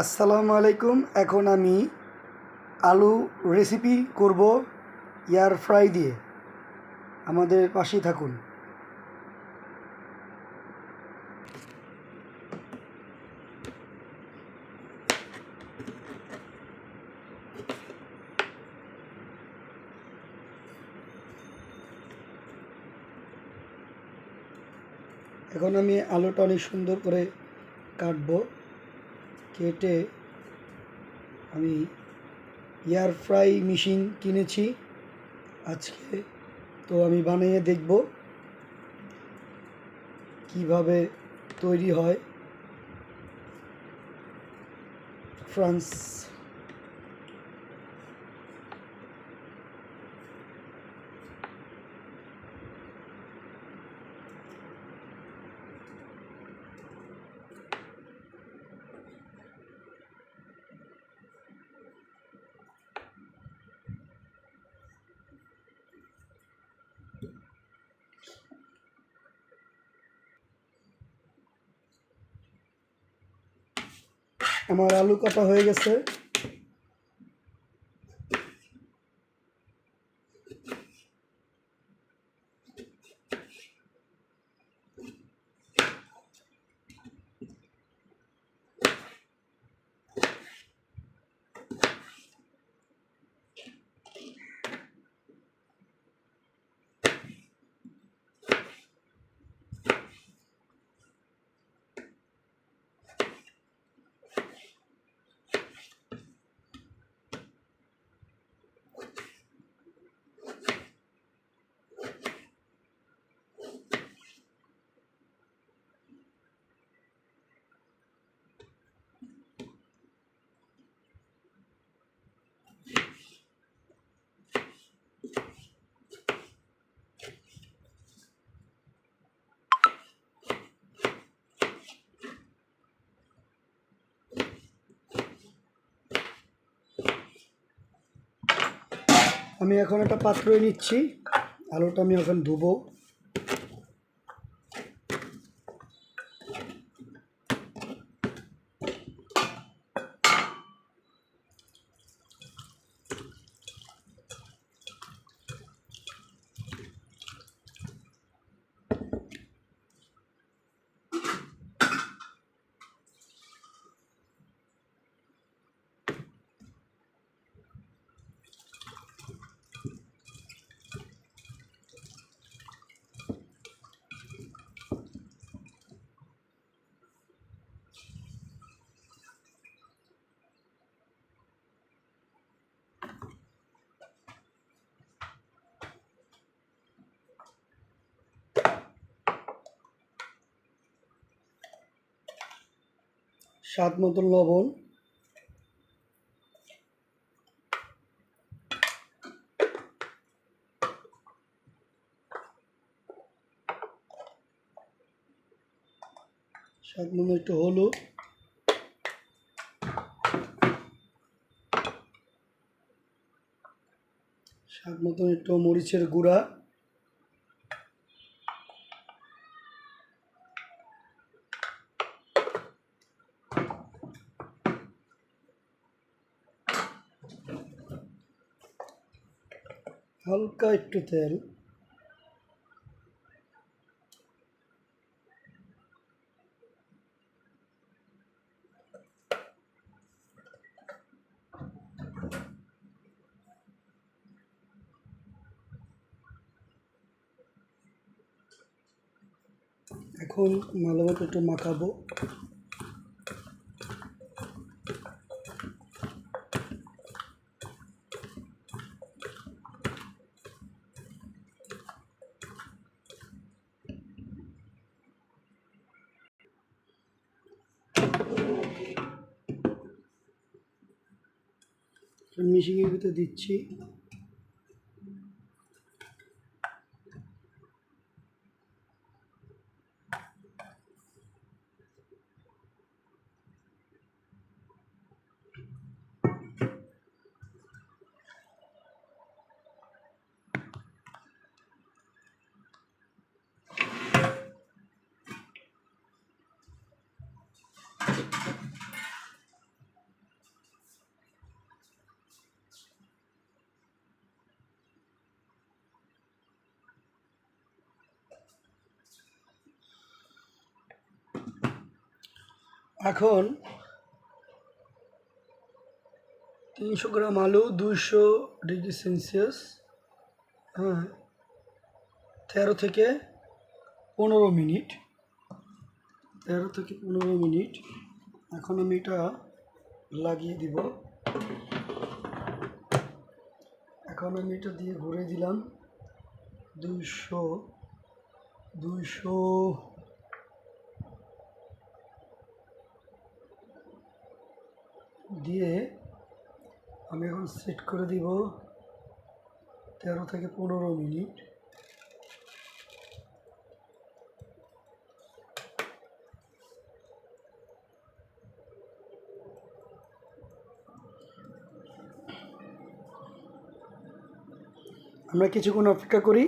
আসসালামু আলাইকুম। এখন আমি আলু রেসিপি করব এয়ার ফ্রাই দিয়ে। আমাদের পাশেই থাকুন। এখন আমি আলুটা অনেক সুন্দর করে কাটবো। কেটে আমি এয়ার ফ্রাই মেশিন কিনেছি আজকে, তো আমি বানিয়ে দেখব কিভাবে তৈরি হয়। ফ্রান্স আমার আলু কাটা হয়ে গেছে। আমি এখন একটা পাত্রে নিচ্ছি। আলুটা আমি এখন ধুবো। স্বাদ মতো লবণ, স্বাদ মতো একটু হলুদ, স্বাদ মতো একটু মরিচের গুঁড়া, হালকা একটু তেল, এখন ভালো মতো একটু মাখাবো। মিশিংয়ের ভিতরে দিচ্ছি। এখন 300 গ্রাম আলু 200 ডিগ্রি সেলসিয়াস, হ্যাঁ, 13 থেকে 15 মিনিট, 13 থেকে 15 মিনিট। এখন আমি এটা লাগিয়ে দিব। এখন আমি এটা দিয়ে ঘুরে দিলাম 200 দিয়ে আমি এখন সেট করে দিব 13 থেকে 15 মিনিট। আমরা কিছুক্ষণ অপেক্ষা করি।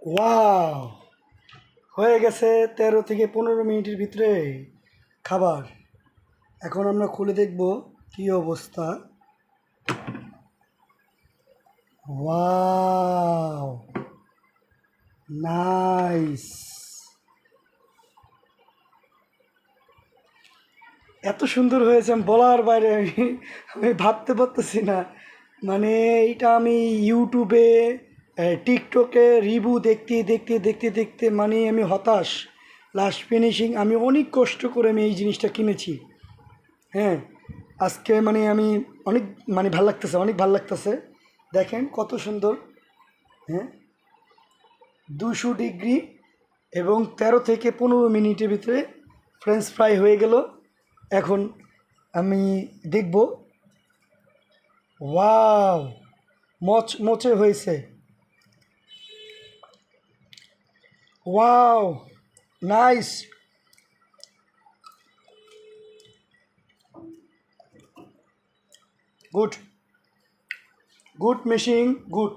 ওয়াও, হয়ে গেছে 13 থেকে 15 মিনিটের ভিতরে খাবার। এখন আমরা খুলে দেখব কি অবস্থা। Wow, nice. এত সুন্দর হয়েছে আমি বলার বাইরে, আমি ভাবতে পারতেছি না। মানে এটা আমি ইউটিউবে, টিকটকে রিভিউ দেখতে দেখতে দেখতে দেখতে মানে আমি হতাশ। লাস্ট ফিনিশিং আমি অনেক কষ্ট করে আমি এই জিনিসটা কিনেছি। হ্যাঁ, আজকে মানে আমি অনেক মানে ভাল লাগতেছে, অনেক ভাল লাগতেছে। দেখেন কত সুন্দর। হ্যাঁ, 200 ডিগ্রি এবং 13 থেকে 15 মিনিটের ভিতরে ফ্রেঞ্চ ফ্রাই হয়ে গেল। এখন আমি দেখব। ওয়াও, মচমচে হয়েছে। Wow, nice. Good, good মেশিং, good.